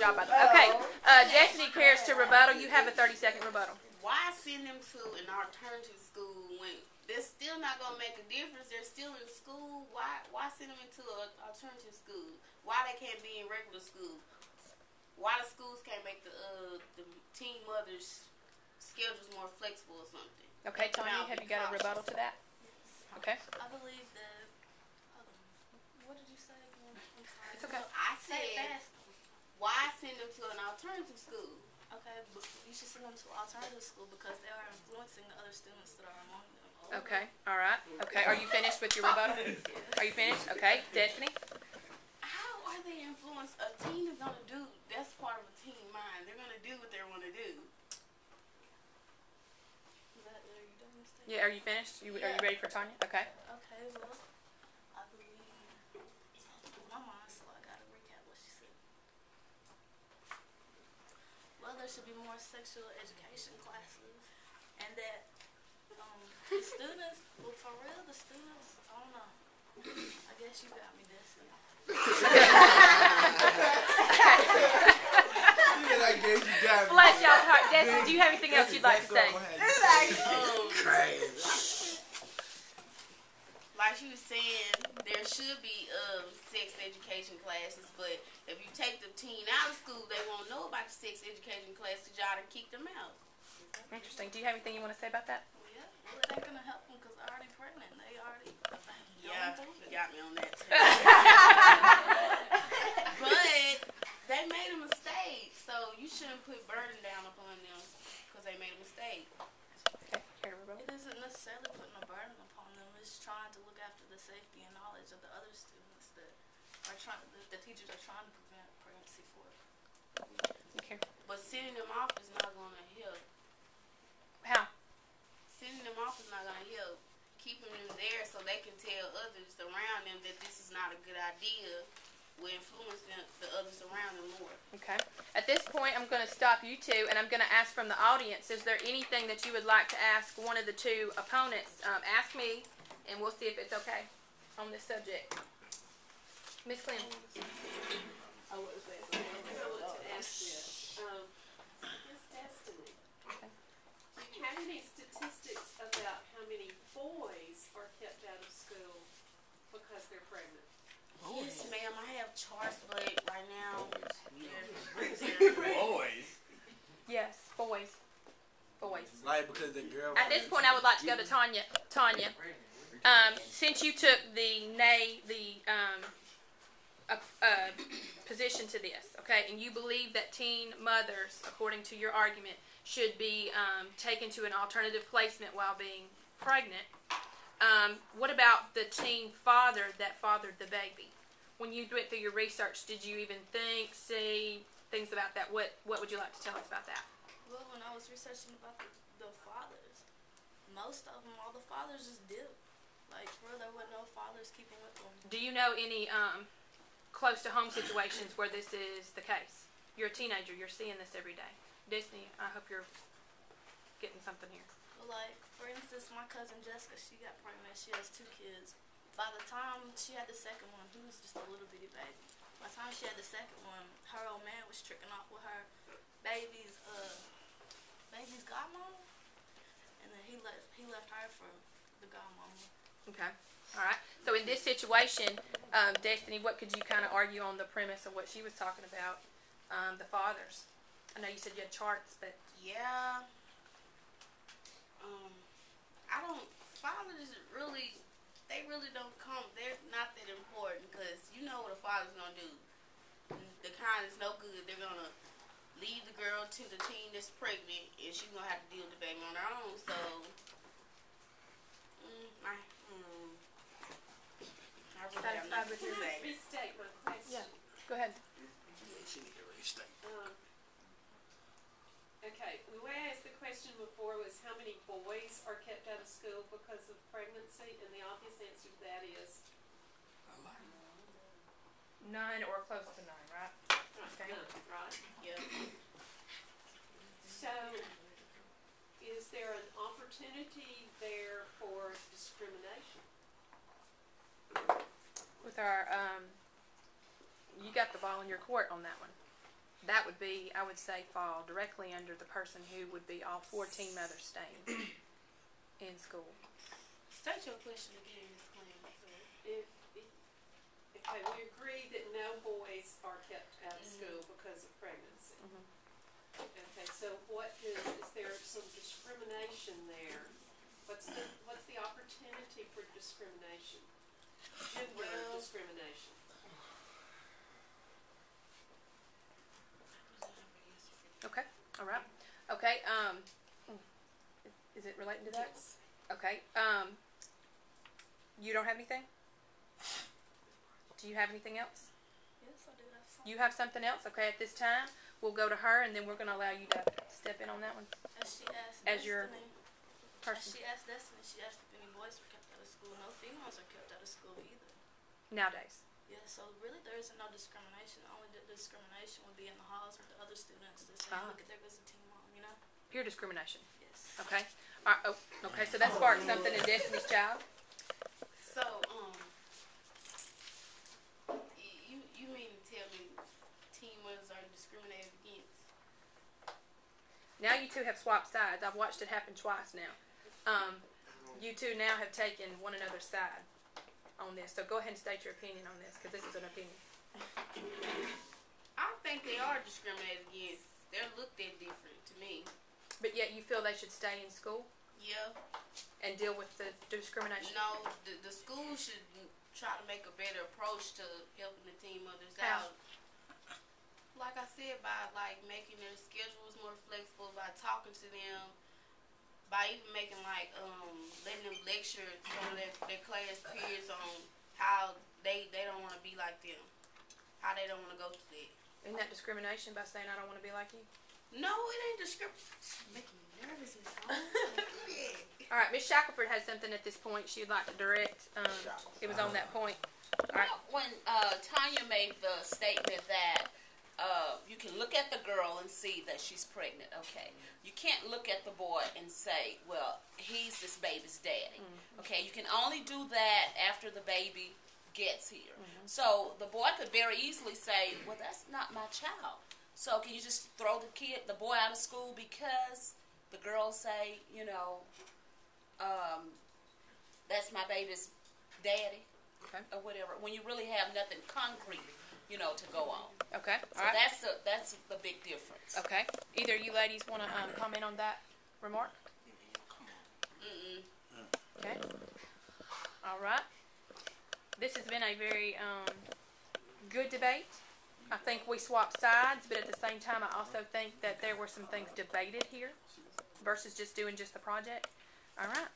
job, by the way. Okay, Destiny cares to rebuttal. You have a 30-second rebuttal. Why send them to an alternative school when they're still not going to make a difference? They're still in school. Why send them into an alternative school? Why they can't be in regular school? Why the schools can't make the teen mothers' schedules more flexible or something? Okay, Tanya, have you got a rebuttal to that? Yes. Okay. I believe that. Hold on. What did you say again? I'm sorry. It's okay. I said, why send them to an alternative school? Okay, but you should send them to alternative school because they are influencing the other students that are among them. Okay, all right. Okay, are you finished with your rebuttal? Are you finished? Okay, Destiny? How are they influenced? A teen is going to do, that's part of a teen mind. They're going to do what they want to do. Are you done, Miss Taylor? Yeah, are you finished? Are you ready for Tanya? Okay. Okay, well, I believe, my mind, so I got to recap what she said. Well, there should be more sexual education classes, and that the students, well, for real, the students, I don't know. I guess you got me, Destiny. Bless y'all's heart. Destiny, do you have anything else you'd like to say? Like she was saying, there should be sex education classes, but if you take the teen out of school, they won't know about the sex education class because y'all done kicked them out. Interesting. Do you have anything you want to say about that? Yeah, well, it ain't going to help them because they're already pregnant. They already, Yeah, you got me on that too. But they made a mistake, so you shouldn't put burden down upon them because they made a mistake. Okay, it isn't necessarily putting a burden upon them. It's trying to look after the safety and knowledge of the other students that are trying. The teachers are trying to prevent pregnancy for. Okay. But sending them off is not going to help. How? Sending them off is not going to help. Keeping them there so they can tell others around them that this is not a good idea will influence the others around them more. Okay. At this point, I'm going to stop you two, and I'm going to ask from the audience, is there anything that you would like to ask one of the two opponents? Ask me, and we'll see if it's okay on this subject. Ms. Clem. I want to ask this. Ms. Destiny, Okay. do you have any statistics about how many boys are kept out of school because they're pregnant? Yes, ma'am. I have charts, but right now, Boys. Yes, boys. Boys. Like because the girl. At this point, I would like to go to Tanya. Tanya, since you took the position to this, okay, and you believe that teen mothers, according to your argument, should be taken to an alternative placement while being pregnant, what about the teen father that fathered the baby? When you went through your research, did you even see things about that? What would you like to tell us about that? Well, when I was researching about the fathers, most of them, all the fathers just dipped. Like, for real, there were no fathers keeping with them. Do you know any close to home situations where this is the case? You're a teenager. You're seeing this every day. Disney, I hope you're getting something here. Well, like, for instance, my cousin Jessica, she got pregnant. She has 2 kids. By the time she had the second one, he was just a little bitty baby. By the time she had the second one, her old man was tricking off with her baby's godmama, and then he left her for the godmama. Okay. All right. So in this situation, Destiny, what could you kind of argue on the premise of what she was talking about, the fathers? I know you said you had charts, but yeah. Fathers really, they really don't come. They're not that important because you know what a father's gonna do. The kind is no good. They're gonna leave the girl to the teen that's pregnant, and she's gonna have to deal with the baby on her own. So, I really have nothing to say. Restate my question. yeah, go ahead. She need to restate. Okay, the way I asked the question before was how many boys are kept out of school because of pregnancy, and the obvious answer to that is 9 or close to 9, right? Okay. none, right? Yeah. So, is there an opportunity there for discrimination? With our, you got the ball in your court on that one. that would be, I would say, fall directly under the person who would be all 4 teen mothers staying in school. State your question again, Ms. Clem. Okay, we agree that no boys are kept out of school because of pregnancy. Okay, so is there some discrimination there? What's the opportunity for discrimination? Gender discrimination. Okay, all right. Okay, is it relating to that? Yes. Okay, you don't have anything? Do you have anything else? Yes, I do have some. You have something else? Okay, at this time, we'll go to her, and then we're going to allow you to step in on that one. As she asked As your Destiny, person. she asked if any boys were kept out of school. No females are kept out of school either. Nowadays. Yeah, so really there isn't no discrimination. The only discrimination would be in the halls with the other students to say, look, there goes a teen mom, you know? Pure discrimination. Yes. Okay. Okay, so that sparked something in Destiny's child. So, you mean to tell me teen mothers are discriminated against? Now you two have swapped sides. I've watched it happen twice now. You two now have taken one another's side on this. So go ahead and state your opinion on this, because this is an opinion. I think they are discriminated against. They're looked at different to me. But yet you feel they should stay in school Yeah. and deal with the discrimination? No, the school should try to make a better approach to helping the teen mothers How? out. Like I said, by making their schedules more flexible, by talking to them, by even making letting them lecture some of their class peers on how they don't want to be like them, how they don't want to go through that. Isn't that discrimination by saying I don't want to be like you? No, it ain't discrimination. Making me nervous, Miss Holmes. All right, Miss Shackelford has something at this point she'd like to direct. It was on that point. All right. When Tanya made the statement that you can look at the girl and see that she's pregnant, okay. You can't look at the boy and say, well, he's this baby's daddy. Okay, you can only do that after the baby gets here. So the boy could very easily say, well, that's not my child. So can you just throw the boy out of school because the girls say, that's my baby's daddy, Okay. or whatever, when you really have nothing concrete, to go on. Okay. So All right. that's the big difference. Okay. Either you ladies want to comment on that remark? Okay. All right. This has been a very good debate. I think we swapped sides, but at the same time, I also think that there were some things debated here versus just doing just the project. All right.